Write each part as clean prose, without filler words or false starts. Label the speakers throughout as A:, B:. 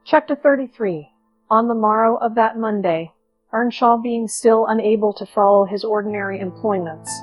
A: Chapter 33. On the morrow of that Monday, Earnshaw being still unable to follow his ordinary employments,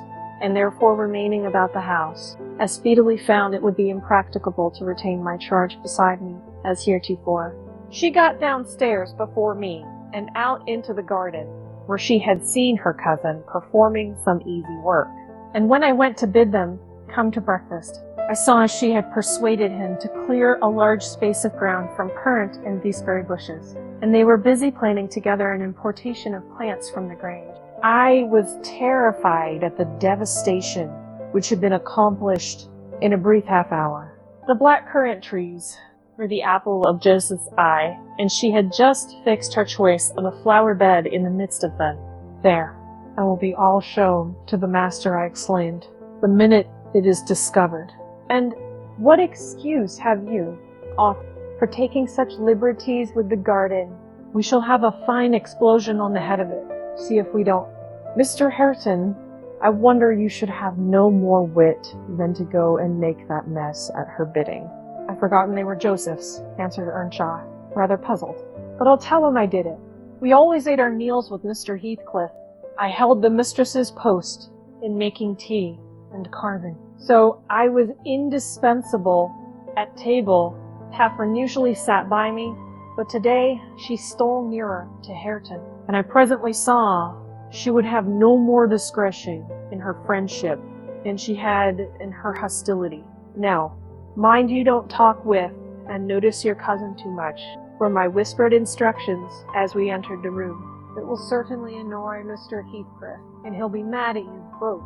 A: and therefore remaining about the house, as speedily found it would be impracticable to retain my charge beside me, as heretofore, she got downstairs before me, and out into the garden, where she had seen her cousin performing some easy work. And when I went to bid them come to breakfast, I saw she had persuaded him to clear a large space of ground from currant and gooseberry bushes, and they were busy planning together an importation of plants from the Grange. I was terrified at the devastation which had been accomplished in a brief half hour. The black currant trees were the apple of Joseph's eye, and she had just fixed her choice of a flower bed in the midst of them. "There, I will be all shown to the master," I exclaimed, "the minute it is discovered. And what excuse have you offered for taking such liberties with the garden? We shall have a fine explosion on the head of it. See if we don't. Mr. Hareton, I wonder you should have no more wit than to go and make that mess at her bidding." "I've forgotten they were Joseph's," answered Earnshaw, rather puzzled. "But I'll tell him I did it. We always ate our meals with Mr. Heathcliff. I held the mistress's post in making tea and carving. So I was indispensable at table. Catherine usually sat by me, but today she stole nearer to Hareton, and I presently saw she would have no more discretion in her friendship than she had in her hostility. Now, mind you don't talk with and notice your cousin too much, were my whispered instructions as we entered the room. It will certainly annoy Mr. Heathcliff, and he'll be mad at you both.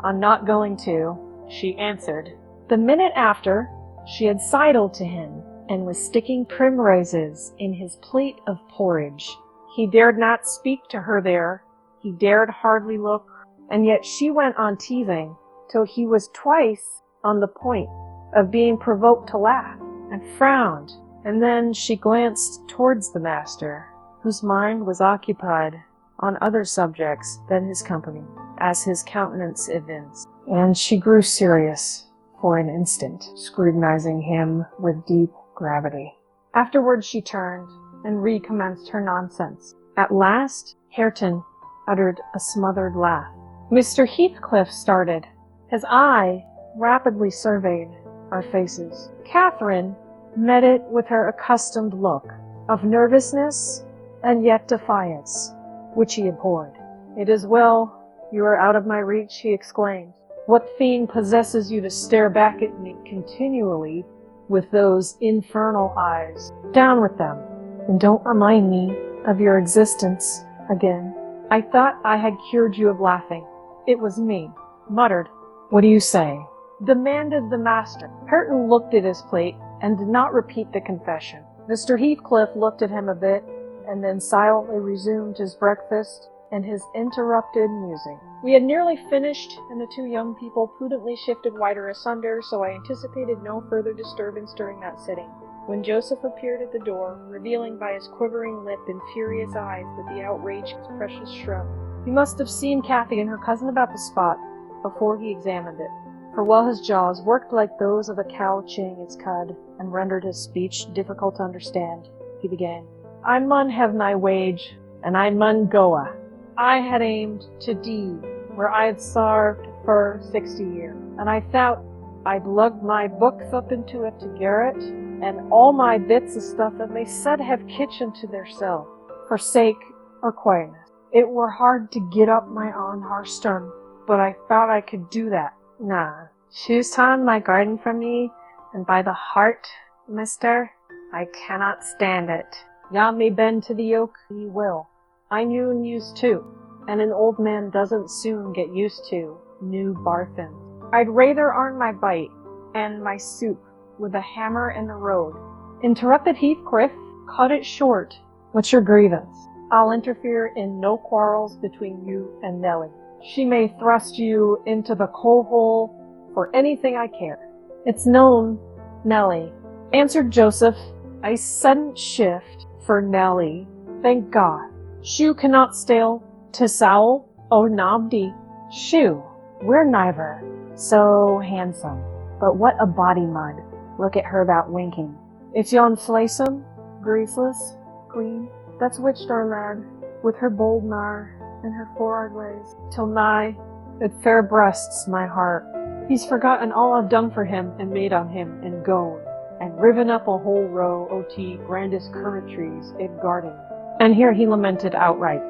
A: "I'm not going to," she answered. The minute after, she had sidled to him, and was sticking primroses in his plate of porridge. He dared not speak to her there, he dared hardly look, and yet she went on teasing, till he was twice on the point of being provoked to laugh, and frowned, and then she glanced towards the master, whose mind was occupied on other subjects than his company, as his countenance evinced, and she grew serious for an instant, scrutinizing him with deep gravity. Afterwards she turned and recommenced her nonsense. At last Hareton uttered a smothered laugh. Mr. Heathcliff started. His eye rapidly surveyed our faces. Catherine met it with her accustomed look of nervousness and yet defiance, which he abhorred. "It is well you are out of my reach," he exclaimed. "What fiend possesses you to stare back at me continually with those infernal eyes? Down with them, and don't remind me of your existence again. I thought I had cured you of laughing. It was me." Muttered, "What do you say?" demanded the master. Hareton looked at his plate and did not repeat the confession. Mr. Heathcliff looked at him a bit, and then silently resumed his breakfast and his interrupted musing. We had nearly finished, and the two young people prudently shifted wider asunder, so I anticipated no further disturbance during that sitting, when Joseph appeared at the door, revealing by his quivering lip and furious eyes that the outraged precious shrub. He must have seen Cathy and her cousin about the spot before he examined it, for while his jaws worked like those of a cow chewing its cud, and rendered his speech difficult to understand, he began, "I mun have my wage, and I mun goa. I had aimed to D, where I had sarved for 60 years, and I thought I'd lug my books up into it to garret, and all my bits of stuff that they said have kitchen to theirself, for sake or quietness. It were hard to get up my own Harston, but I thought I could do that. Nah, choose ton my garden from me, and by the heart, mister, I cannot stand it. Ya may bend to the yoke, ye will. I knew and used too, and an old man doesn't soon get used to new barfins. I'd rather earn my bite and my soup with a hammer in the road." Interrupted Heathcliff, cut it short. "What's your grievance?" "I'll interfere in no quarrels between you and Nellie. She may thrust you into the coal hole for anything I care." "It's known, Nellie," answered Joseph. A sudden shift for Nellie. Thank God. Shoo cannot stale to Saul or Nobdy. Shoo, we're neither so handsome, but what a body mud. Look at her about winking. If yon flaysome, Graceless, clean, that's witched our lad, with her bold nar, and her forward ways, till nigh, it fair breasts my heart. He's forgotten all I've done for him, and made on him, and gone, and riven up a whole row o' t grandest currant trees in garden. And here he lamented outright,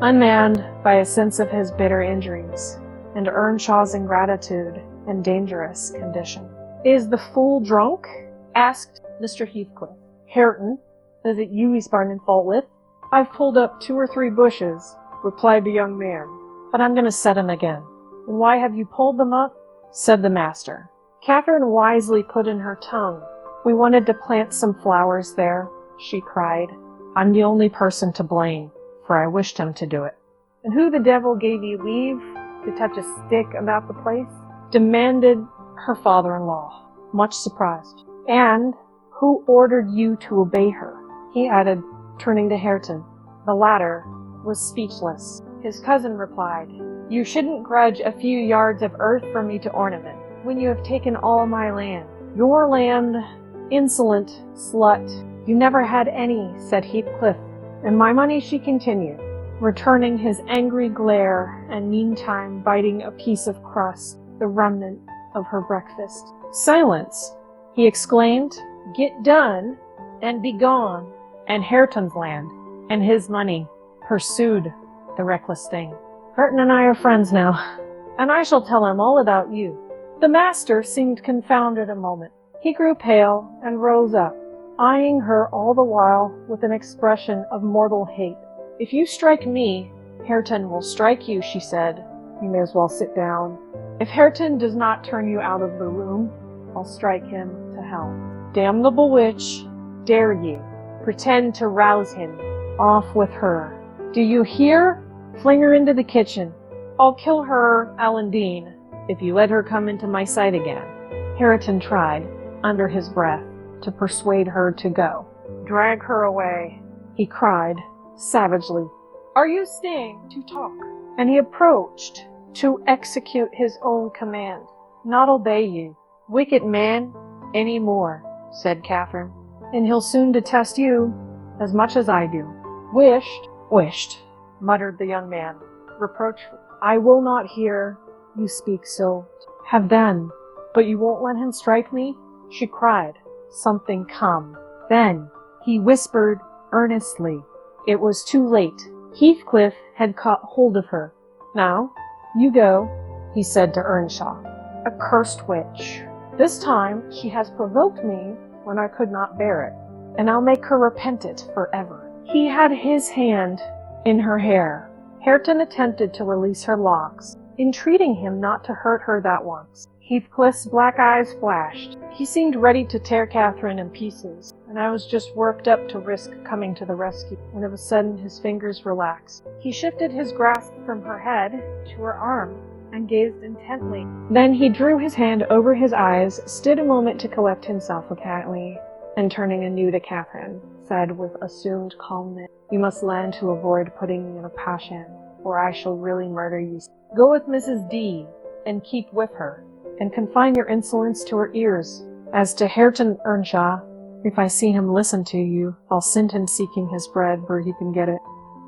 A: unmanned by a sense of his bitter injuries, and Earnshaw's ingratitude and dangerous condition. Is the fool drunk? Asked Mr. Heathcliff. Hareton, is it you he's finding fault with? I've pulled up 2 or 3 bushes, replied the young man, but I'm going to set him again. And why have you pulled them up? Said the master. Catherine wisely put in her tongue. We wanted to plant some flowers there, she cried. I'm the only person to blame, for I wished him to do it. And who the devil gave you leave to touch a stick about the place? Demanded her father-in-law, much surprised. And who ordered you to obey her? He added, turning to Hareton. The latter was speechless. His cousin replied, You shouldn't grudge a few yards of earth for me to ornament, when you have taken all my land. Your land, insolent slut. You never had any, said Heathcliff. And my money, she continued, returning his angry glare, and meantime biting a piece of crust, the remnant of her breakfast. Silence, he exclaimed. Get done, and be gone. And Hareton's land, and his money, pursued the reckless thing. Hareton and I are friends now, and I shall tell him all about you. The master seemed confounded a moment. He grew pale and rose up, eyeing her all the while with an expression of mortal hate. If you strike me, Hareton will strike you, she said. You may as well sit down. If Hareton does not turn you out of the room, I'll strike him to hell. Damnable witch, dare you pretend to rouse him? Off with her. Do you hear? Fling her into the kitchen. I'll kill her, Alandine, if you let her come into my sight again. Hareton tried, under his breath, to persuade her to go. Drag her away, he cried, savagely. Are you staying to talk? And he approached to execute his own command. Not obey you, wicked man, any more, said Catherine. And he'll soon detest you as much as I do. Wished, muttered the young man, reproachfully. I will not hear you speak so. Have done. But you won't let him strike me? She cried. Something come. Then he whispered earnestly. It was too late. Heathcliff had caught hold of her. Now, you go, he said to Earnshaw. A cursed witch. This time she has provoked me when I could not bear it, and I'll make her repent it forever. He had his hand in her hair. Hareton attempted to release her locks, entreating him not to hurt her that once. Heathcliff's black eyes flashed. He seemed ready to tear Catherine in pieces, and I was just worked up to risk coming to the rescue, when of a sudden his fingers relaxed. He shifted his grasp from her head to her arm, and gazed intently. Then he drew his hand over his eyes, stood a moment to collect himself apparently, and turning anew to Catherine, said with assumed calmness, You must learn to avoid putting me in a passion, or I shall really murder you. Go with Mrs. D, and keep with her, and confine your insolence to her ears. As to Hareton Earnshaw, if I see him listen to you, I'll send him seeking his bread where he can get it.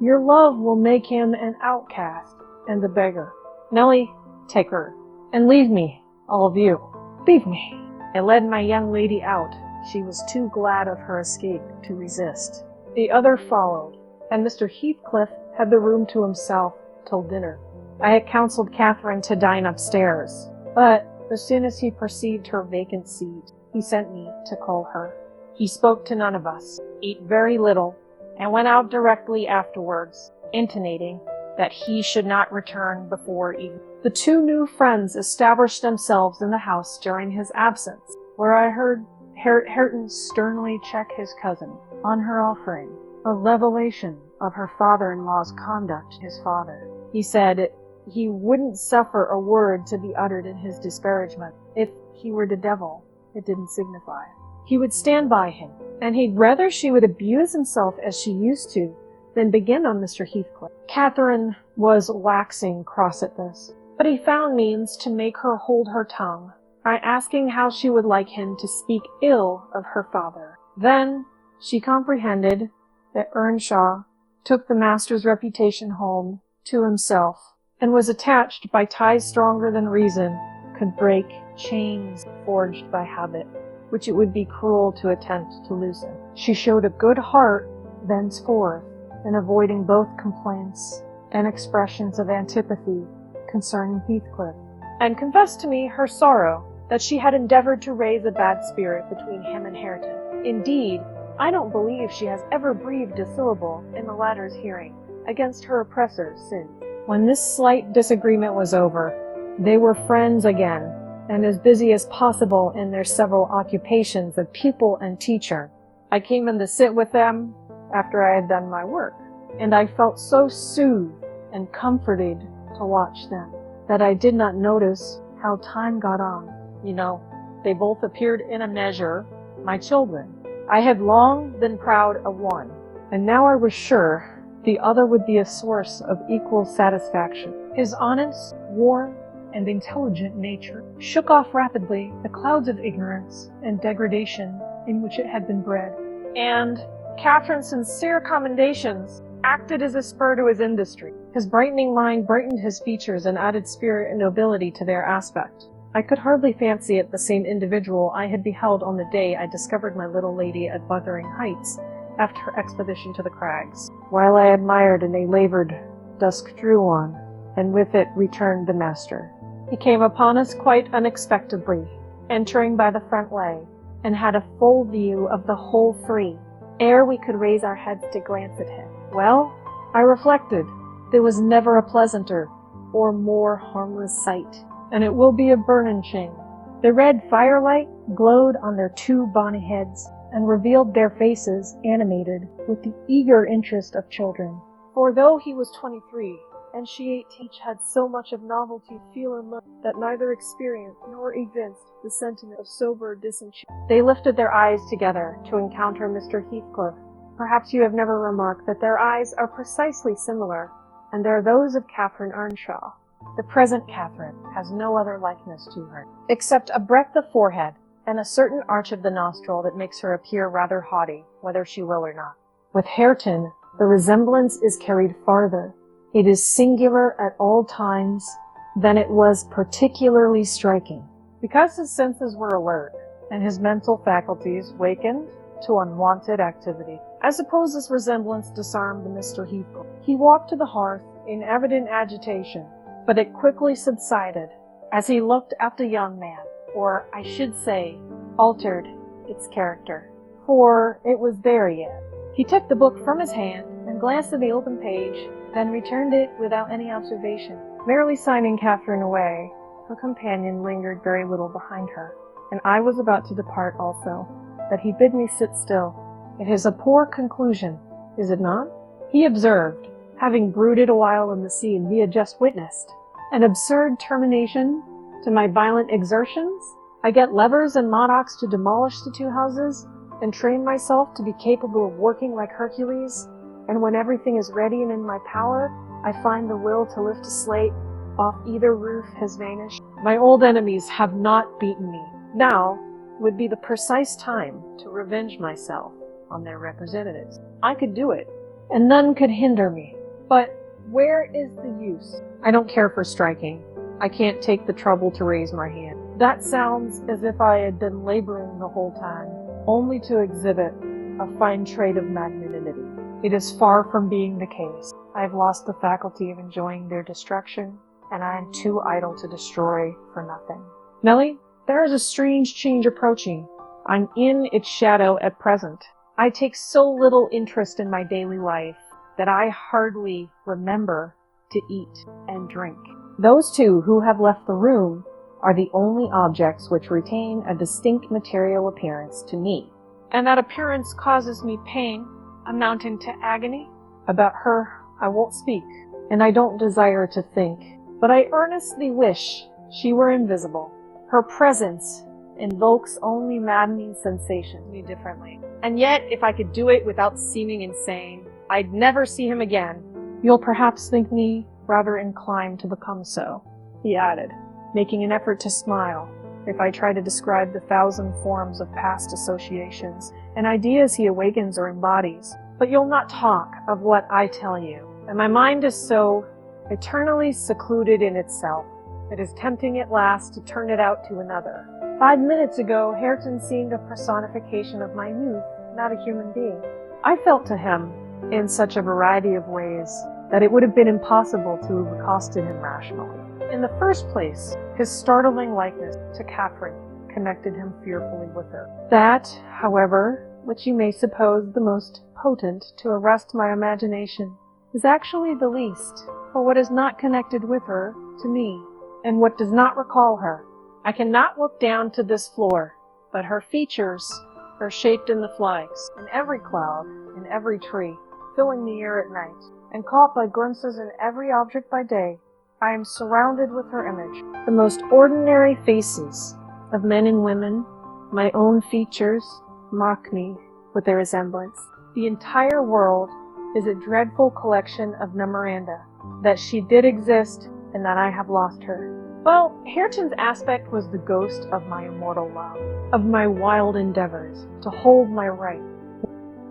A: Your love will make him an outcast, and a beggar. Nellie, take her, and leave me, all of you. Leave me. I led my young lady out. She was too glad of her escape to resist. The other followed, and Mr. Heathcliff had the room to himself till dinner. I had counseled Catherine to dine upstairs, but as soon as he perceived her vacant seat, he sent me to call her. He spoke to none of us, ate very little, and went out directly afterwards, intimating that he should not return before evening. The 2 new friends established themselves in the house during his absence, where I heard Hareton sternly check his cousin on her offering a revelation of her father-in-law's conduct to his father. He said he wouldn't suffer a word to be uttered in his disparagement. If he were the devil, it didn't signify. He would stand by him, and he'd rather she would abuse himself as she used to than begin on Mr. Heathcliff. Catherine was waxing cross at this, but he found means to make her hold her tongue by asking how she would like him to speak ill of her father. Then, She comprehended that Earnshaw took the master's reputation home to himself, and was attached by ties stronger than reason could break, chains forged by habit, which it would be cruel to attempt to loosen. She showed a good heart thenceforth in avoiding both complaints and expressions of antipathy concerning Heathcliff, and confessed to me her sorrow that she had endeavored to raise a bad spirit between him and Hareton. Indeed, I don't believe she has ever breathed a syllable in the latter's hearing against her oppressors since. When this slight disagreement was over, they were friends again, and as busy as possible in their several occupations of pupil and teacher. I came in to sit with them after I had done my work, and I felt so soothed and comforted to watch them that I did not notice how time got on. You know, they both appeared in a measure my children. I had long been proud of one, and now I was sure the other would be a source of equal satisfaction. His honest, warm, and intelligent nature shook off rapidly the clouds of ignorance and degradation in which it had been bred, and Catherine's sincere commendations acted as a spur to his industry. His brightening mind brightened his features and added spirit and nobility to their aspect. I could hardly fancy it the same individual I had beheld on the day I discovered my little lady at Wuthering Heights after her expedition to the crags. While I admired and they labored, dusk drew on, and with it returned the master. He came upon us quite unexpectedly, entering by the front way, and had a full view of the whole three, ere we could raise our heads to glance at him. Well, I reflected, there was never a pleasanter or more harmless sight, and it will be a burning shame. The red firelight glowed on their two bonny heads, and revealed their faces animated with the eager interest of children. For though he was 23, and she 18, each had so much of novelty, feel, and look, that neither experienced nor evinced the sentiment of sober disenchantment. They lifted their eyes together to encounter Mr. Heathcliff. Perhaps you have never remarked that their eyes are precisely similar, and they are those of Catherine Earnshaw. The present Catherine has no other likeness to her, except a breadth of forehead, and a certain arch of the nostril that makes her appear rather haughty, whether she will or not. With Hareton, the resemblance is carried farther. It is singular at all times, then it was particularly striking, because his senses were alert, and his mental faculties wakened to unwonted activity. I suppose this resemblance disarmed Mr. Heathcliff. He walked to the hearth in evident agitation, but it quickly subsided as he looked at the young man, or I should say, altered its character, for it was there yet. He took the book from his hand and glanced at the open page, then returned it without any observation. Merely signing Catherine away, her companion lingered very little behind her, and I was about to depart also, that he bid me sit still. It is a poor conclusion, is it not? He observed, having brooded a while on the scene he had just witnessed, an absurd termination to my violent exertions. I get levers and mattocks to demolish the two houses, and train myself to be capable of working like Hercules, and when everything is ready and in my power, I find the will to lift a slate off either roof has vanished. My old enemies have not beaten me. Now would be the precise time to revenge myself on their representatives. I could do it, and none could hinder me. But where is the use? I don't care for striking. I can't take the trouble to raise my hand. That sounds as if I had been laboring the whole time, only to exhibit a fine trait of magnanimity. It is far from being the case. I have lost the faculty of enjoying their destruction, and I am too idle to destroy for nothing. Nellie, there is a strange change approaching. I'm in its shadow at present. I take so little interest in my daily life that I hardly remember to eat and drink. Those two who have left the room are the only objects which retain a distinct material appearance to me, and that appearance causes me pain amounting to agony. About her I won't speak, and I don't desire to think, but I earnestly wish she were invisible. Her presence invokes only maddening sensations me differently, and yet if I could do it without seeming insane, I'd never see him again. You'll perhaps think me rather inclined to become so, he added, making an effort to smile, if I try to describe the thousand forms of past associations and ideas he awakens or embodies. But you'll not talk of what I tell you, and my mind is so eternally secluded in itself, it is tempting at last to turn it out to another. 5 minutes ago, Hareton seemed a personification of my youth, not a human being. I felt to him, in such a variety of ways, that it would have been impossible to have accosted him rationally. In the first place, his startling likeness to Catherine connected him fearfully with her. That, however, which you may suppose the most potent to arrest my imagination, is actually the least, for what is not connected with her, to me, and what does not recall her. I cannot look down to this floor, but her features are shaped in the flags, in every cloud, in every tree, filling the air at night, and caught by glimpses in every object by day. I am surrounded with her image. The most ordinary faces of men and women, my own features, mock me with their resemblance. The entire world is a dreadful collection of memoranda that she did exist and that I have lost her. Well, Hareton's aspect was the ghost of my immortal love, of my wild endeavors to hold my right,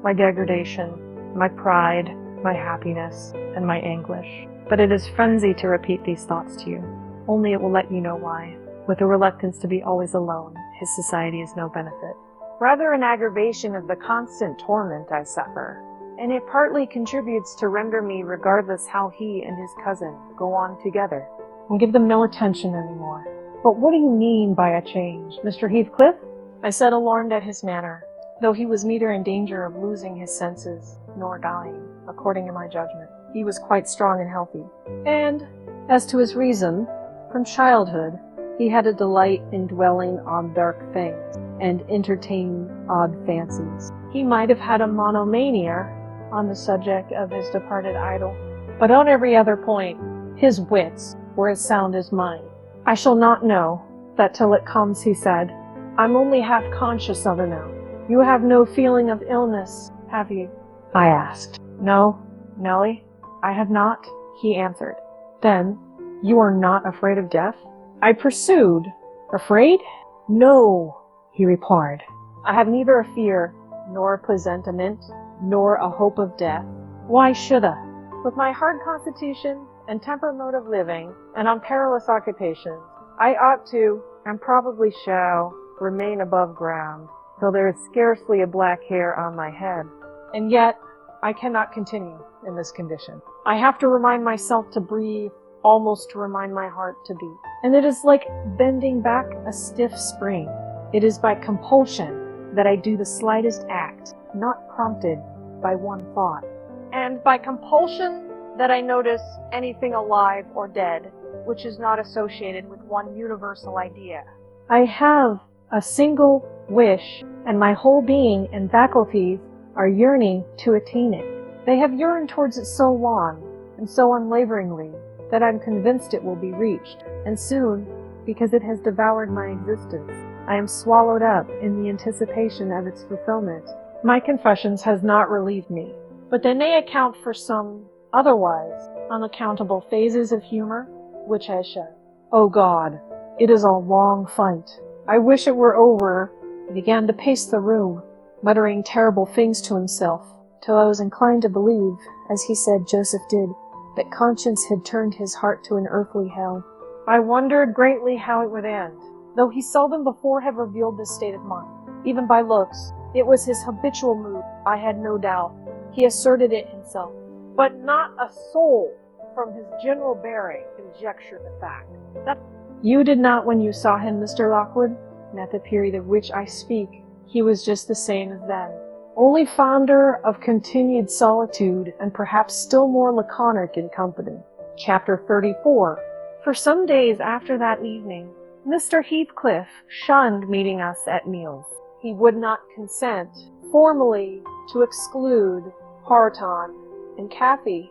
A: my degradation, my pride, my happiness, and my anguish. But it is frenzy to repeat these thoughts to you. Only it will let you know why. With a reluctance to be always alone, his society is no benefit. Rather an aggravation of the constant torment I suffer, and it partly contributes to render me regardless how he and his cousin go on together, and give them no attention anymore. But what do you mean by a change, Mr. Heathcliff? I said, alarmed at his manner, though he was neither in danger of losing his senses, nor dying, according to my judgment. He was quite strong and healthy. And, as to his reason, from childhood, he had a delight in dwelling on dark things, and entertaining odd fancies. He might have had a monomania on the subject of his departed idol, but on every other point, his wits were as sound as mine. I shall not know that till it comes, he said. I'm only half conscious of it now. You have no feeling of illness, have you? I asked. No, Nellie, I have not, he answered. Then, you are not afraid of death? I pursued. Afraid? No, he replied. I have neither a fear, nor a presentiment, nor a hope of death. Why should I? With my hard constitution and temper mode of living, and on perilous occupations, I ought to, and probably shall, remain above ground, till there is scarcely a black hair on my head. And yet, I cannot continue in this condition. I have to remind myself to breathe, almost to remind my heart to beat. And it is like bending back a stiff spring. It is by compulsion that I do the slightest act, not prompted by one thought. And by compulsion that I notice anything alive or dead, which is not associated with one universal idea. I have a single wish, and my whole being and faculties are yearning to attain it. They have yearned towards it so long, and so unwaveringly, that I'm convinced it will be reached, and soon, because it has devoured my existence, I am swallowed up in the anticipation of its fulfillment. My confessions has not relieved me, but they may account for some otherwise unaccountable phases of humor, which I shall. Oh God, it is a long fight. I wish it were over. He began to pace the room, muttering terrible things to himself, till I was inclined to believe, as he said Joseph did, that conscience had turned his heart to an earthly hell. I wondered greatly how it would end, though he seldom before had revealed this state of mind, even by looks. It was his habitual mood, I had no doubt. He asserted it himself. But not a soul, from his general bearing, conjectured the fact. That you did not when you saw him, Mr. Lockwood? And at the period of which I speak, he was just the same as then, only fonder of continued solitude, and perhaps still more laconic in company. Chapter 34. For some days after that evening, Mr. Heathcliff shunned meeting us at meals. He would not consent formally to exclude Hareton and Cathy.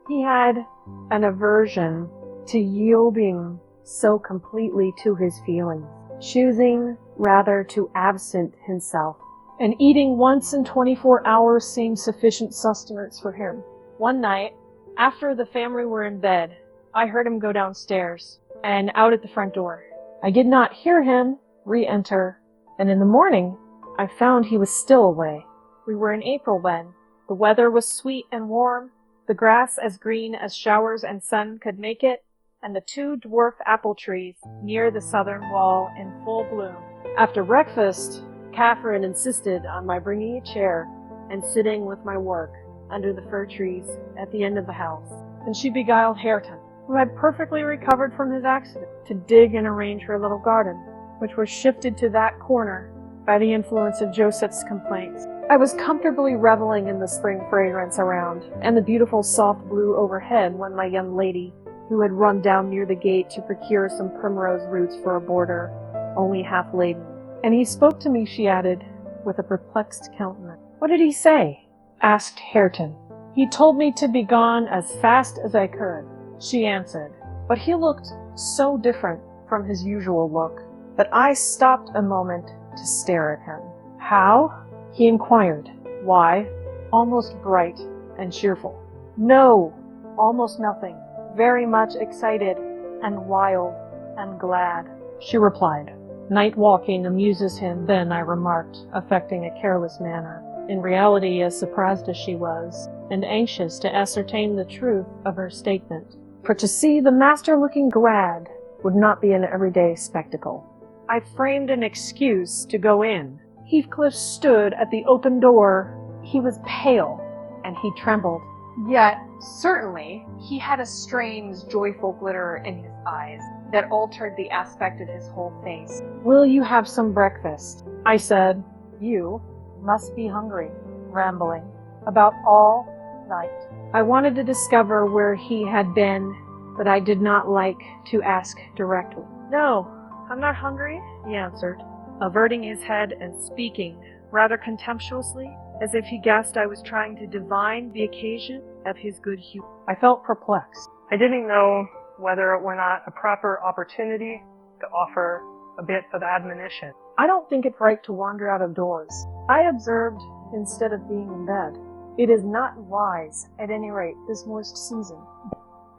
A: He had an aversion to yielding so completely to his feelings, choosing rather to absent himself, and eating once in 24 hours seemed sufficient sustenance for him. One night, after the family were in bed, I heard him go downstairs and out at the front door. I did not hear him re-enter, and in the morning I found he was still away. We were in April then. The weather was sweet and warm, the grass as green as showers and sun could make it, and the 2 dwarf apple trees near the southern wall in full bloom. After breakfast, Catherine insisted on my bringing a chair and sitting with my work under the fir trees at the end of the house, and she beguiled Hareton, who had perfectly recovered from his accident, to dig and arrange her little garden, which was shifted to that corner by the influence of Joseph's complaints. I was comfortably reveling in the spring fragrance around, and the beautiful soft blue overhead, when my young lady, who had run down near the gate to procure some primrose roots for a border, only half laden. And he spoke to me, she added, with a perplexed countenance. What did he say? Asked Hareton. He told me to be gone as fast as I could, she answered. But he looked so different from his usual look that I stopped a moment to stare at him. How? He inquired. Why? Almost bright and cheerful. No, almost nothing. Very much excited and wild and glad, she replied. Night walking amuses him, then, I remarked, affecting a careless manner. In reality, as surprised as she was, and anxious to ascertain the truth of her statement. For to see the master looking glad would not be an everyday spectacle. I framed an excuse to go in. Heathcliff stood at the open door. He was pale, and he trembled. Yet, certainly, he had a strange, joyful glitter in his eyes that altered the aspect of his whole face. Will you have some breakfast? I said. You must be hungry. Rambling about all night. I wanted to discover where he had been, but I did not like to ask directly. No, I'm not hungry, he answered, averting his head and speaking rather contemptuously, as if he guessed I was trying to divine the occasion of his good humor. I felt perplexed. I didn't know whether it were not a proper opportunity to offer a bit of admonition. I don't think it right to wander out of doors, I observed, instead of being in bed. It is not wise, at any rate, this moist season.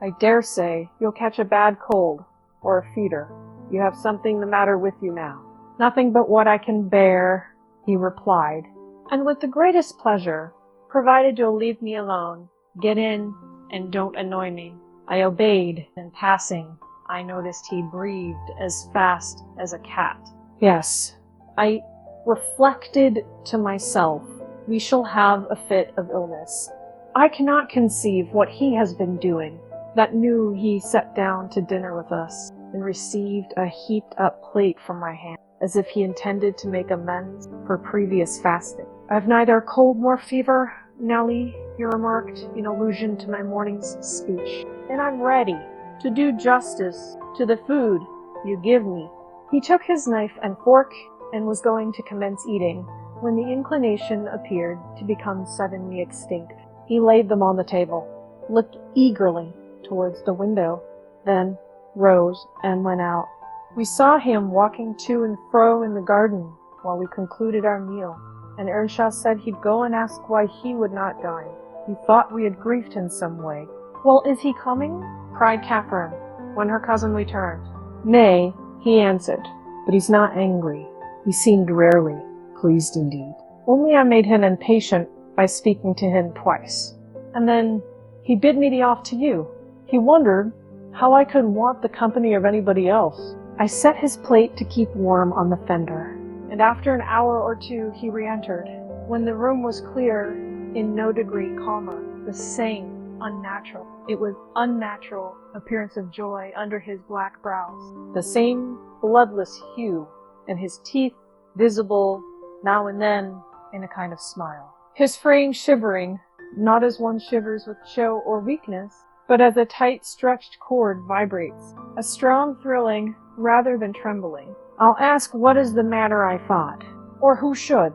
A: I dare say you'll catch a bad cold, or a fever. You have something the matter with you now. Nothing but what I can bear, he replied, and with the greatest pleasure, provided you'll leave me alone. Get in, and don't annoy me. I obeyed, and passing, I noticed he breathed as fast as a cat. Yes, I reflected to myself, we shall have a fit of illness. I cannot conceive what he has been doing, that knew he sat down to dinner with us, and received a heaped-up plate from my hand, as if he intended to make amends for previous fasting. I've neither cold nor fever, Nellie, he remarked, in allusion to my morning's speech, and I'm ready to do justice to the food you give me. He took his knife and fork and was going to commence eating, when the inclination appeared to become suddenly extinct. He laid them on the table, looked eagerly towards the window, then rose and went out. We saw him walking to and fro in the garden while we concluded our meal, and Earnshaw said he'd go and ask why he would not dine. He thought we had grieved in some way. Well, is he coming? Cried Catherine, when her cousin returned. Nay, he answered, but he's not angry. He seemed rarely pleased indeed. Only I made him impatient by speaking to him twice. And then he bid me be off to you. He wondered how I could want the company of anybody else. I set his plate to keep warm on the fender, and after an hour or two he re-entered, when the room was clear, in no degree calmer, the same unnatural. It was unnatural appearance of joy under his black brows, the same bloodless hue, and his teeth visible now and then in a kind of smile. His frame shivering, not as one shivers with show or weakness, but as a tight stretched cord vibrates, a strong thrilling rather than trembling. I'll ask what is the matter, I thought, or who should,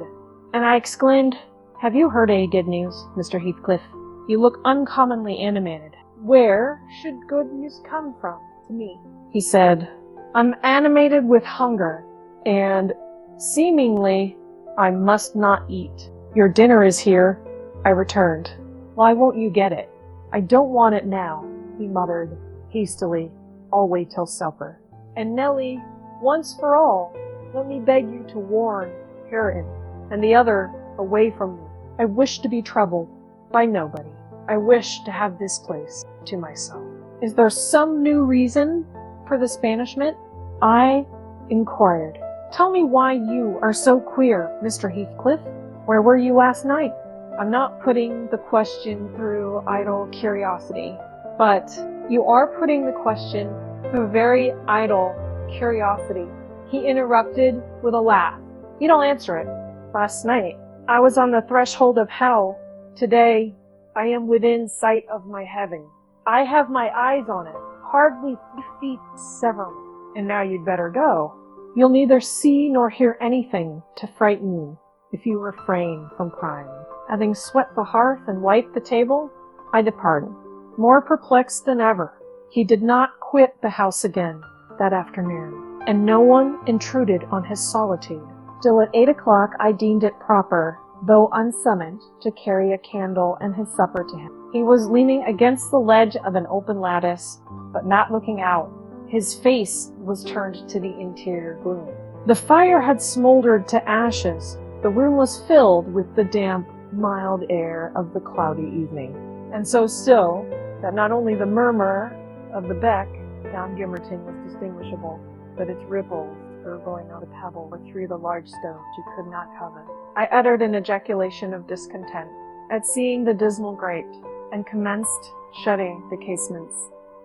A: and I exclaimed, have you heard any good news, Mr. Heathcliff? You look uncommonly animated. Where should good news come from to me? He said, I'm animated with hunger, and seemingly I must not eat. Your dinner is here, I returned. Why won't you get it? I don't want it now, he muttered hastily. I'll wait till supper. And Nellie, Once for all, let me beg you to warn Hareton and the other away from me. I wish to be troubled by nobody. I wish to have this place to myself. Is there some new reason for this banishment? I inquired. Tell me why you are so queer, Mr. Heathcliff. Where were you last night? I'm not putting the question through idle curiosity, but you are putting the question through very idle curiosity. He interrupted with a laugh. You don't answer it. Last night, I was on the threshold of hell. Today, I am within sight of my heaven. I have my eyes on it, hardly 3 feet several. And now you'd better go. You'll neither see nor hear anything to frighten you if you refrain from prying. Having swept the hearth and wiped the table, I departed, more perplexed than ever. He did not quit the house again that afternoon, and no one intruded on his solitude. Still at 8 o'clock I deemed it proper, though unsummoned, to carry a candle and his supper to him. He was leaning against the ledge of an open lattice, but not looking out. His face was turned to the interior gloom. The fire had smoldered to ashes. The room was filled with the damp, mild air of the cloudy evening, and so still that not only the murmur of the beck down Gimmerton was distinguishable, but its ripples gurgling on the pebble or through the large stones you could not cover. I uttered an ejaculation of discontent at seeing the dismal grate, and commenced shutting the casements,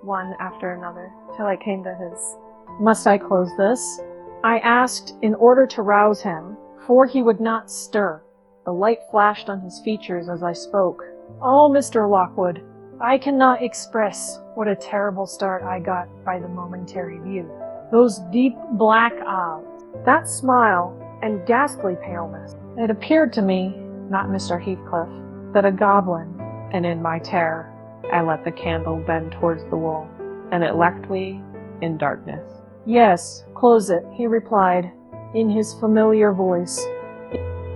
A: one after another, till I came to his. Must I close this? I asked in order to rouse him, for he would not stir. The light flashed on his features as I spoke. Oh, Mr. Lockwood, I cannot express what a terrible start I got by the momentary view. Those deep black eyes, that smile, and ghastly paleness. It appeared to me, not Mr. Heathcliff, that a goblin, and in my terror, I let the candle bend towards the wall, and it left me in darkness. Yes, close it, he replied, in his familiar voice.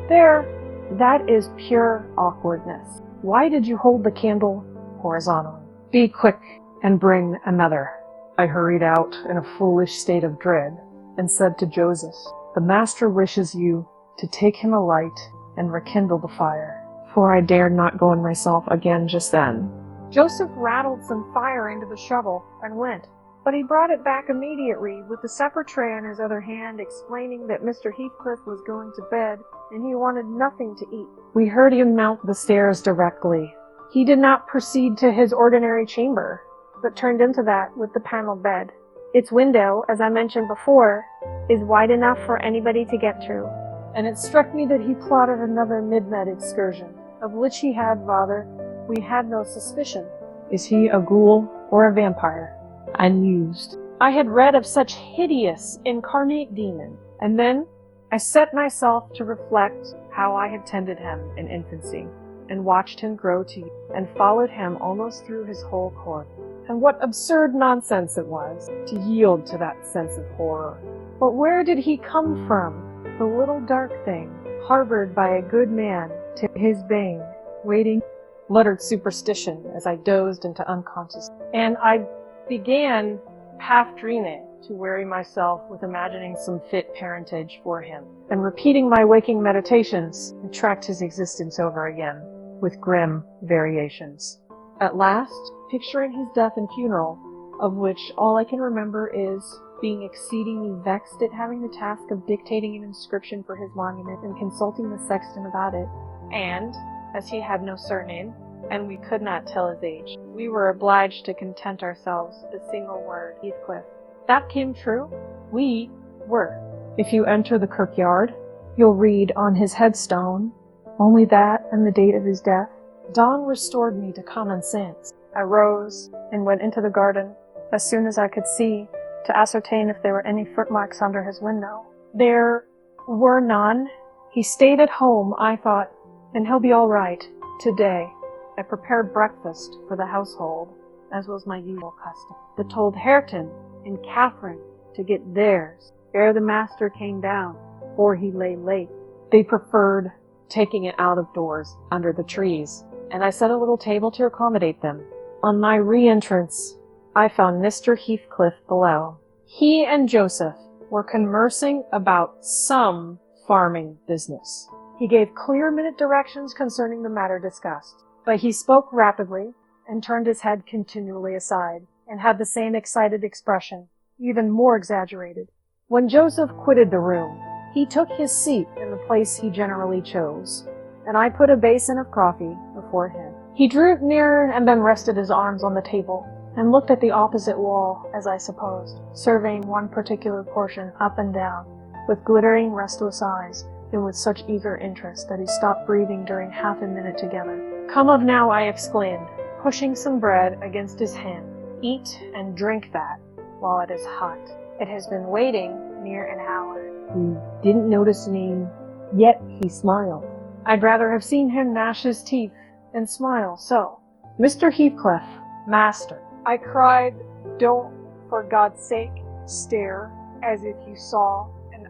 A: There, that is pure awkwardness. Why did you hold the candle horizontally? Be quick and bring another. I hurried out in a foolish state of dread, and said to Joseph, the master wishes you to take him a light and rekindle the fire, for I dared not go in myself again just then. Joseph rattled some fire into the shovel and went, but he brought it back immediately with the supper tray in his other hand, explaining that Mr. Heathcliff was going to bed and he wanted nothing to eat. We heard him mount the stairs directly. He did not proceed to his ordinary chamber, but turned into that with the paneled bed. Its window, as I mentioned before, is wide enough for anybody to get through, and it struck me that he plotted another midnight excursion, of which he had, rather, we had no suspicion. Is he a ghoul or a vampire? I mused. I had read of such hideous, incarnate demons, and then I set myself to reflect how I had tended him in infancy, and watched him grow to youth, and followed him almost through his whole course. And what absurd nonsense it was to yield to that sense of horror. But where did he come from, the little dark thing, harbored by a good man to his bane, waiting, muttered superstition as I dozed into unconsciousness, and I began, half dreaming, to weary myself with imagining some fit parentage for him, and repeating my waking meditations, and tracked his existence over again, with grim variations. At last, picturing his death and funeral, of which all I can remember is being exceedingly vexed at having the task of dictating an inscription for his monument and consulting the sexton about it, and, as he had no surname, and we could not tell his age, we were obliged to content ourselves with a single word, Heathcliff. That came true. We were. If you enter the kirkyard, you'll read on his headstone only that and the date of his death. Dawn restored me to common sense. I rose and went into the garden as soon as I could see, to ascertain if there were any footmarks under his window. There were none. He stayed at home, I thought, and he'll be all right today. I prepared breakfast for the household, as was my usual custom, but told Hareton and Catherine to get theirs ere the master came down, for he lay late. They preferred taking it out of doors under the trees, and I set a little table to accommodate them. On my re-entrance, I found Mr. Heathcliff below. He and Joseph were conversing about some farming business. He gave clear minute directions concerning the matter discussed, but he spoke rapidly and turned his head continually aside, and had the same excited expression, even more exaggerated. When Joseph quitted the room, he took his seat in the place he generally chose, and I put a basin of coffee before him. He drew nearer and then rested his arms on the table, and looked at the opposite wall, as I supposed, surveying one particular portion up and down, with glittering, restless eyes, and with such eager interest that he stopped breathing during half a minute together. "Come of now," I exclaimed, pushing some bread against his hand. "Eat and drink that, while it is hot. It has been waiting near an hour." He didn't notice me, yet he smiled. I'd rather have seen him gnash his teeth and smile so. "Mr. Heathcliff, master," I cried, "don't, for God's sake, stare as if you saw an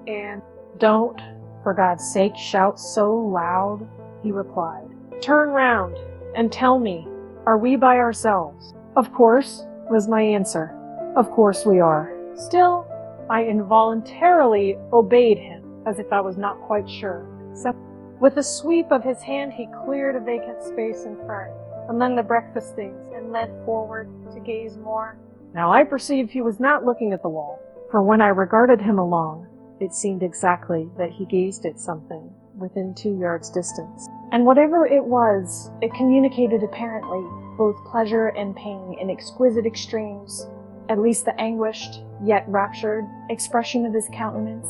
A: and don't, for God's sake, shout so loud," he replied. "Turn round and tell me, are we by ourselves?" "Of course," was my answer. "Of course we are." Still, I involuntarily obeyed him, as if I was not quite sure. So, with a sweep of his hand, he cleared a vacant space in front, among the breakfast things, and leant forward to gaze more. Now I perceived he was not looking at the wall, for when I regarded him along, it seemed exactly that he gazed at something within 2 yards distance. And whatever it was, it communicated apparently both pleasure and pain in exquisite extremes. At least the anguished, yet raptured, expression of his countenance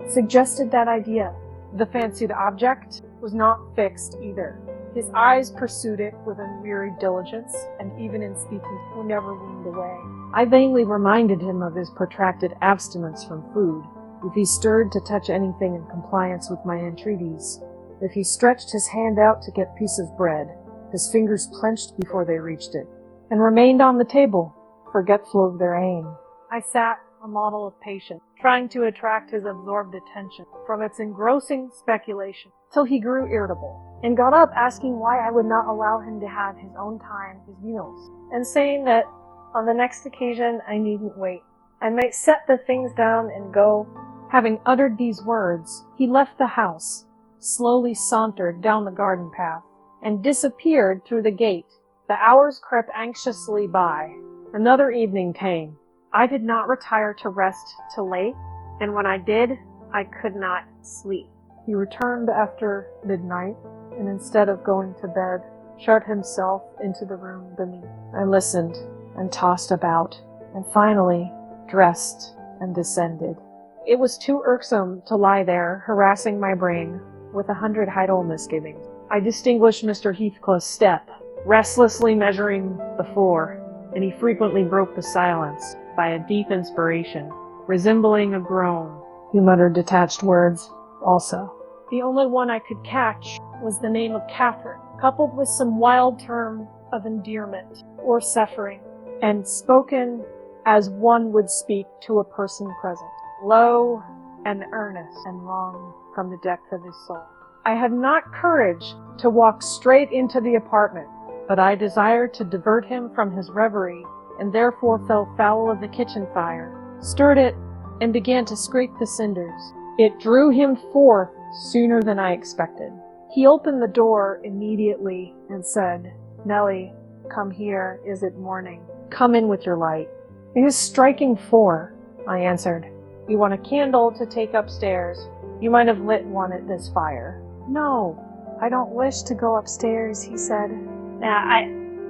A: suggested that idea. The fancied object was not fixed either. His eyes pursued it with unwearied diligence, and even in speaking, he never leaned away. I vainly reminded him of his protracted abstinence from food. If he stirred to touch anything in compliance with my entreaties, if he stretched his hand out to get a piece of bread, his fingers clenched before they reached it, and remained on the table, forgetful of their aim. I sat, a model of patience, trying to attract his absorbed attention from its engrossing speculation, till he grew irritable, and got up asking why I would not allow him to have his own time, his meals, and saying that on the next occasion I needn't wait. I might set the things down and go. Having uttered these words, he left the house, slowly sauntered down the garden path, and disappeared through the gate. The hours crept anxiously by. Another evening came. I did not retire to rest till late, and when I did, I could not sleep. He returned after midnight, and instead of going to bed, shut himself into the room beneath. I listened and tossed about, and finally dressed and descended. It was too irksome to lie there, harassing my brain with 100 idle misgivings. I distinguished Mr. Heathcliff's step, restlessly measuring the floor, and he frequently broke the silence by a deep inspiration, resembling a groan. He muttered detached words also. The only one I could catch was the name of Catherine, coupled with some wild term of endearment or suffering, and spoken as one would speak to a person present, low and earnest and wrong from the depth of his soul. I had not courage to walk straight into the apartment, but I desired to divert him from his reverie, and therefore fell foul of the kitchen fire, stirred it, and began to scrape the cinders. It drew him forth sooner than I expected. He opened the door immediately and said, "Nellie, come here. Is it morning? Come in with your light." "It is striking 4, I answered. "You want a candle to take upstairs? You might have lit one at this fire." "No, I don't wish to go upstairs," he said.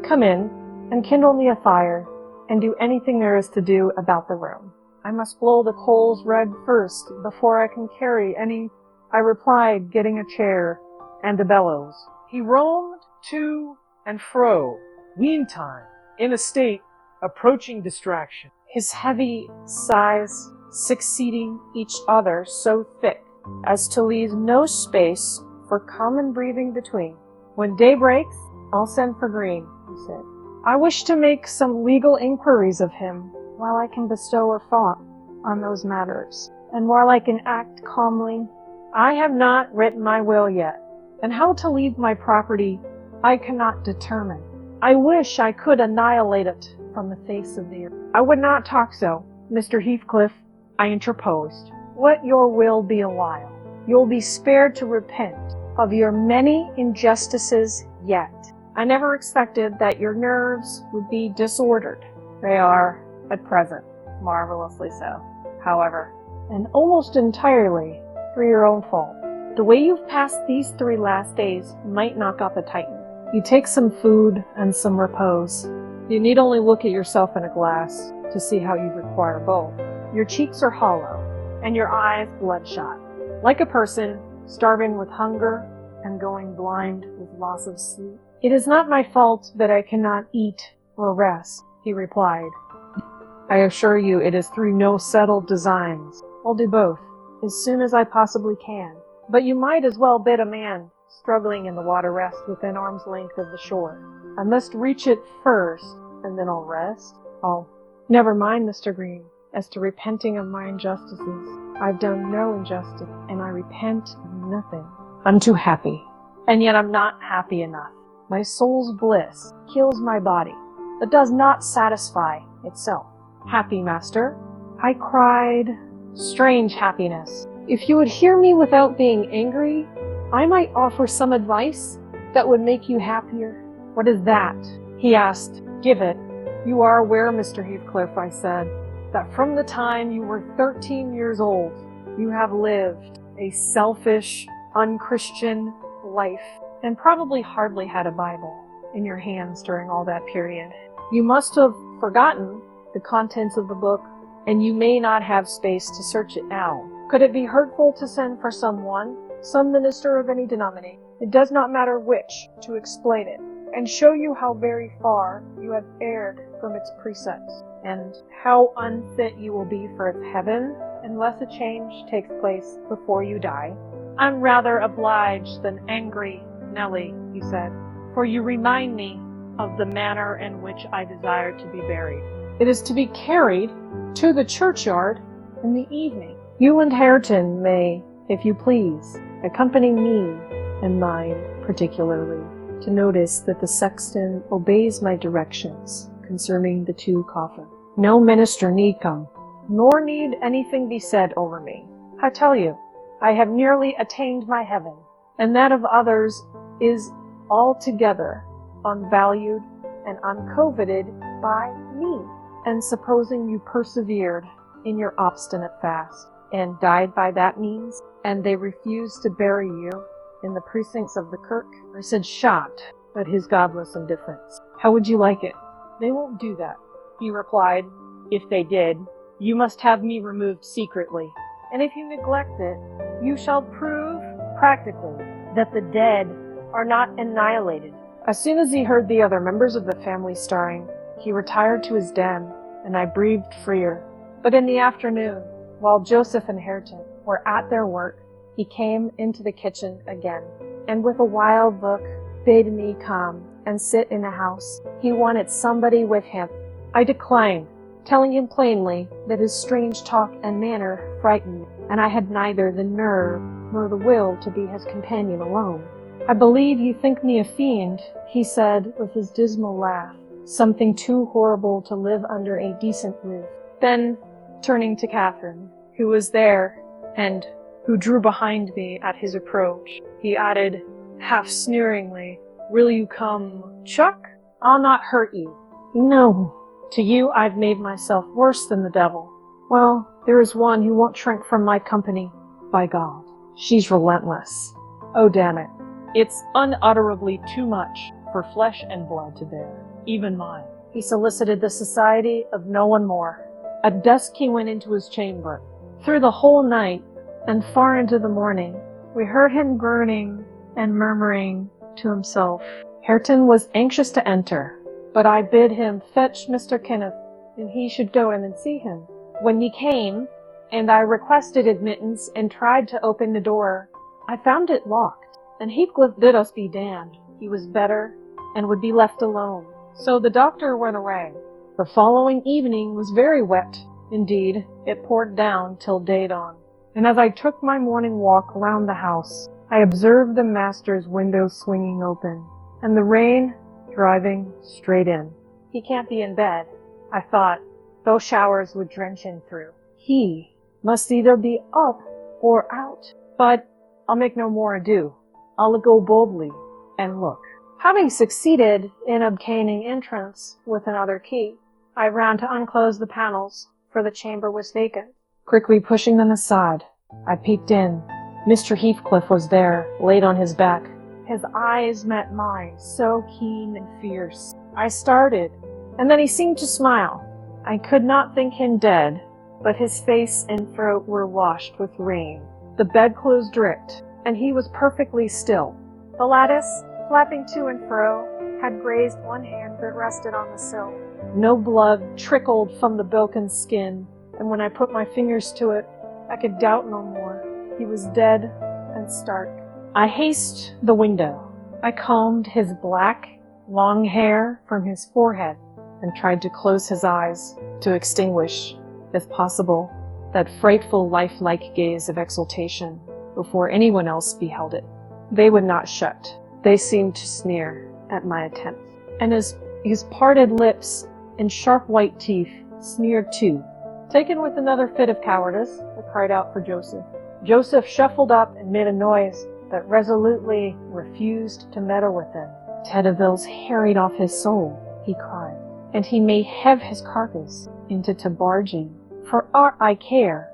A: Come in and kindle me a fire, and do anything there is to do about the room. I must blow the coals red first before I can carry any," I replied, getting a chair and a bellows.
B: He roamed to and fro, meantime, in a state approaching distraction.
A: His heavy sighs succeeding each other so thick as to leave no space for common breathing between. "When day breaks, I'll send for Green," he said. "I wish to make some legal inquiries of him while I can bestow a thought on those matters, and while I can act calmly. I have not written my will yet, and how to leave my property I cannot determine. I wish I could annihilate it from the face of the earth. I would not talk so, Mr. Heathcliff, I interposed. Let your will be a while. You'll be spared to repent of your many injustices yet. I never expected that your nerves would be disordered. They are, at present, marvelously so, however, and almost entirely through your own fault. The way you've passed these 3 last days might knock up a titan. You take some food and some repose. You need only look at yourself in a glass to see how you require both. Your cheeks are hollow, and your eyes bloodshot, like a person starving with hunger and going blind with loss of sleep. It is not my fault that I cannot eat or rest, he replied. I assure you it is through no settled designs. I'll do both, as soon as I possibly can. But you might as well bid a man struggling in the water rest within arm's length of the shore. I must reach it first, and then I'll rest. Oh, never mind, Mr. Green. As to repenting of my injustices, I've done no injustice, and I repent of nothing. I'm too happy, and yet I'm not happy enough. My soul's bliss kills my body, but does not satisfy itself. Happy, master? I cried. Strange happiness. If you would hear me without being angry, I might offer some advice that would make you happier. What is that? He asked. Give it. You are aware, Mr. Heathcliff, I said, that from the time you were 13 years old, you have lived a selfish, unchristian life, and probably hardly had a Bible in your hands during all that period. You must have forgotten the contents of the book, and you may not have space to search it now. Could it be hurtful to send for someone, some minister of any denomination, it does not matter which, to explain it, and show you how very far you have erred from its precepts, and how unfit you will be for its heaven unless a change takes place before you die? I'm rather obliged than angry, Nellie, he said, for you remind me of the manner in which I desire to be buried. It is to be carried to the churchyard in the evening. You and Hareton may, if you please, accompany me and mine particularly, to notice that the sexton obeys my directions concerning the 2 coffins. No minister need come, nor need anything be said over me. I tell you, I have nearly attained my heaven, and that of others is altogether unvalued and uncoveted by me. And supposing you persevered in your obstinate fast, and died by that means, and they refused to bury you in the precincts of the kirk, I said shocked at his godless indifference. How would you like it? They won't do that, he replied. If they did, you must have me removed secretly. And if you neglect it, you shall prove practically that the dead are not annihilated. As soon as he heard the other members of the family stirring, he retired to his den, and I breathed freer. But in the afternoon, while Joseph and Hareton were at their work, he came into the kitchen again, and with a wild look bade me come and sit in the house. He wanted somebody with him. I declined, telling him plainly that his strange talk and manner frightened me, and I had neither the nerve nor the will to be his companion alone. I believe you think me a fiend, he said with his dismal laugh, something too horrible to live under a decent roof. Then, turning to Catherine, who was there, and who drew behind me at his approach, he added, half sneeringly, will you come, Chuck? I'll not hurt you. No. To you I've made myself worse than the devil. Well, there is one who won't shrink from my company. By God, she's relentless. Oh, damn it. It's unutterably too much for flesh and blood to bear, even mine. He solicited the society of no one more. At dusk he went into his chamber. Through the whole night, and far into the morning, we heard him groaning and murmuring to himself. Hareton was anxious to enter, but I bid him fetch Mr. Kenneth, and he should go in and see him. When he came, and I requested admittance and tried to open the door, I found it locked, and Heathcliff bid us be damned. He was better, and would be left alone. So the doctor went away. The following evening was very wet. Indeed, it poured down till day dawn. And as I took my morning walk round the house, I observed the master's window swinging open, and the rain driving straight in. He can't be in bed, I thought. Those showers would drench him through. He must either be up or out. But I'll make no more ado. I'll go boldly and look. Having succeeded in obtaining entrance with another key, I ran to unclose the panels, for the chamber was vacant. Quickly pushing them aside, I peeped in. Mr. Heathcliff was there, laid on his back. His eyes met mine, so keen and fierce. I started, and then he seemed to smile. I could not think him dead, but his face and throat were washed with rain. The bedclothes dripped, and he was perfectly still. The lattice, flapping to and fro, had grazed one hand that rested on the sill. No blood trickled from the broken skin, and when I put my fingers to it, I could doubt no more. He was dead and stark. I hasted the window. I combed his black, long hair from his forehead and tried to close his eyes, to extinguish, if possible, that frightful lifelike gaze of exultation before anyone else beheld it. They would not shut. They seemed to sneer at my attempt. And his parted lips and sharp white teeth sneered too. Taken with another fit of cowardice, I cried out for Joseph. Joseph shuffled up and made a noise that resolutely refused to meddle with them. Tedeville's harried off his soul, he cried, and he may have his carcass into Tabarging, for aught I care.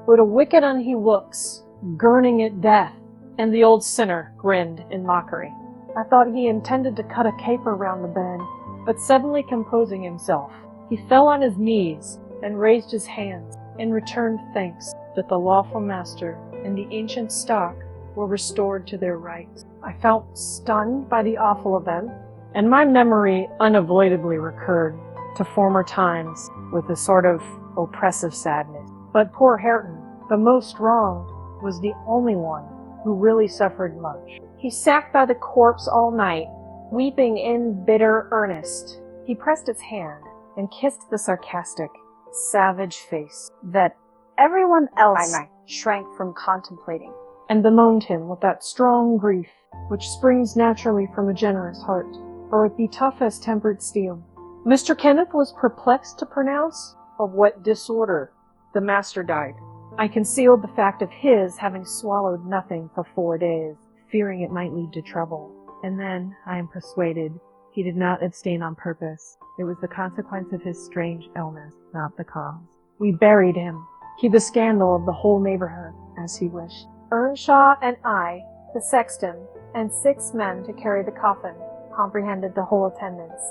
A: What a wicked un he looks, gurning at death. And the old sinner grinned in mockery. I thought he intended to cut a caper round the bed, but suddenly composing himself, he fell on his knees and raised his hands and returned thanks that the lawful master and the ancient stock were restored to their rights. I felt stunned by the awful event, and my memory unavoidably recurred to former times with a sort of oppressive sadness. But poor Hareton, the most wronged, was the only one who really suffered much. He sat by the corpse all night, weeping in bitter earnest. He pressed its hand and kissed the sarcastic, savage face that everyone else shrank from contemplating, and bemoaned him with that strong grief which springs naturally from a generous heart, or it be tough as tempered steel. Mr. Kenneth was perplexed to pronounce of what disorder the master died. I concealed the fact of his having swallowed nothing for 4 days, fearing it might lead to trouble. And then, I am persuaded, he did not abstain on purpose. It was the consequence of his strange illness, not the cause. We buried him, he the scandal of the whole neighborhood, as he wished. Earnshaw and I, the sexton, and 6 men to carry the coffin, comprehended the whole attendance.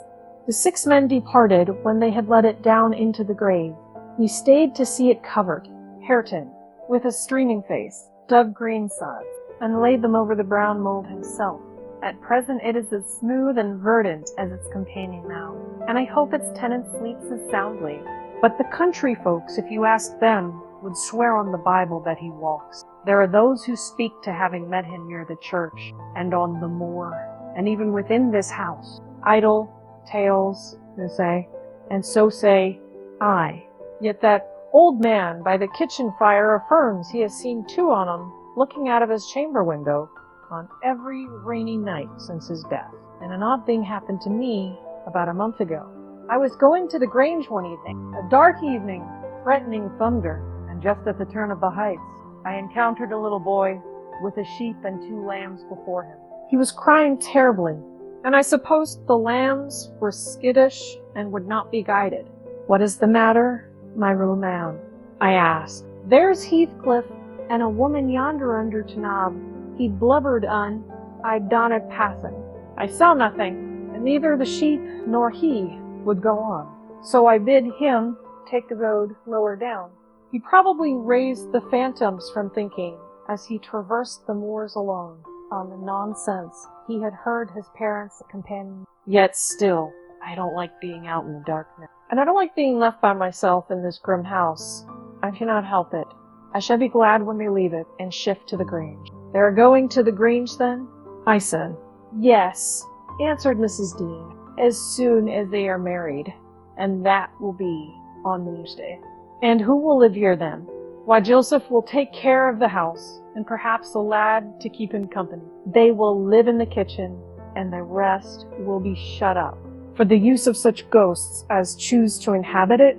A: The 6 men departed when they had let it down into the grave. We stayed to see it covered. Hareton, with a streaming face, dug green sods, and laid them over the brown mold himself. At present it is as smooth and verdant as its companion now, and I hope its tenant sleeps as soundly. But the country folks, if you ask them, would swear on the Bible that he walks. There are those who speak to having met him near the church, and on the moor, and even within this house. Idle tales, they say, and so say I. Yet that old man by the kitchen fire affirms he has seen 2 on 'em looking out of his chamber window on every rainy night since his death. And an odd thing happened to me about a month ago. I was going to the Grange one evening, a dark evening, threatening thunder, and just at the turn of the heights, I encountered a little boy with a sheep and 2 lambs before him. He was crying terribly, and I supposed the lambs were skittish and would not be guided. What is the matter, my little man? I asked. There's Heathcliff and a woman yonder under Tanab. He blubbered I done it passing. I saw nothing, and neither the sheep nor he would go on. So I bid him take the road lower down. He probably raised the phantoms from thinking, as he traversed the moors alone, on the nonsense he had heard his parents' companions. Yet still, I don't like being out in the darkness. And I don't like being left by myself in this grim house. I cannot help it. I shall be glad when they leave it and shift to the Grange. They are going to the Grange, then? I said. Yes, answered Mrs. Dean, as soon as they are married, and that will be on New Year's Day. And who will live here then? Why, Joseph will take care of the house, and perhaps a lad to keep him company. They will live in the kitchen, and the rest will be shut up. For the use of such ghosts as choose to inhabit it,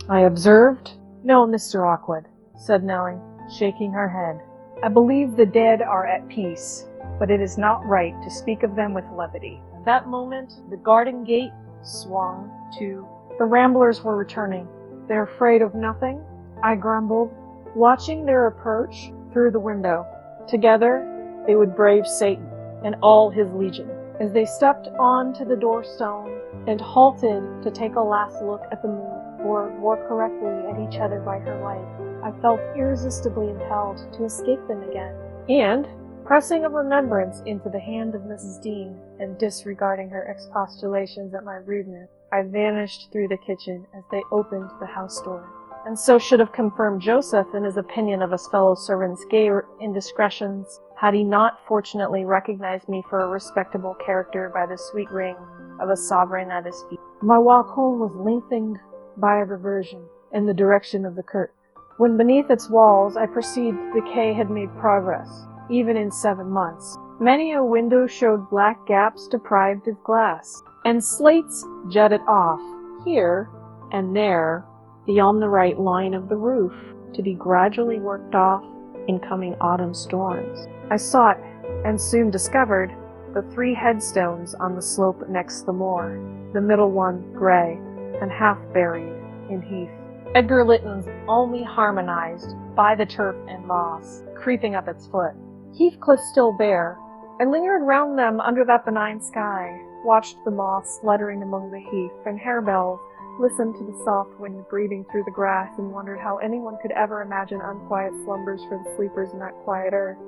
A: I observed, "No, Mr. Awkward," said Nellie, shaking her head. "I believe the dead are at peace, but it is not right to speak of them with levity." At that moment, the garden gate swung to. The ramblers were returning. "They're afraid of nothing?" I grumbled, watching their approach through the window. Together, they would brave Satan and all his legion. As they stepped onto the doorstone and halted to take a last look at the moon, or more correctly at each other by her light, I felt irresistibly impelled to escape them again. And, pressing a remembrance into the hand of Mrs. Dean, and disregarding her expostulations at my rudeness, I vanished through the kitchen as they opened the house door. And so should have confirmed Joseph in his opinion of his fellow servant's gay indiscretions, had he not fortunately recognized me for a respectable character by the sweet ring of a sovereign at his feet. My walk home was lengthened by a reversion in the direction of the curtain, when beneath its walls I perceived decay had made progress, even in 7 months. Many a window showed black gaps deprived of glass, and slates jutted off, here and there, beyond the right line of the roof, to be gradually worked off in coming autumn storms. I sought, and soon discovered, the 3 headstones on the slope next the moor, the middle one gray, and half buried in heath. Edgar Linton's only harmonized by the turf and moss, creeping up its foot. Heathcliff still bare. I lingered round them under that benign sky, watched the moths fluttering among the heath and harebells, listened to the soft wind breathing through the grass, and wondered how anyone could ever imagine unquiet slumbers for the sleepers in that quiet earth.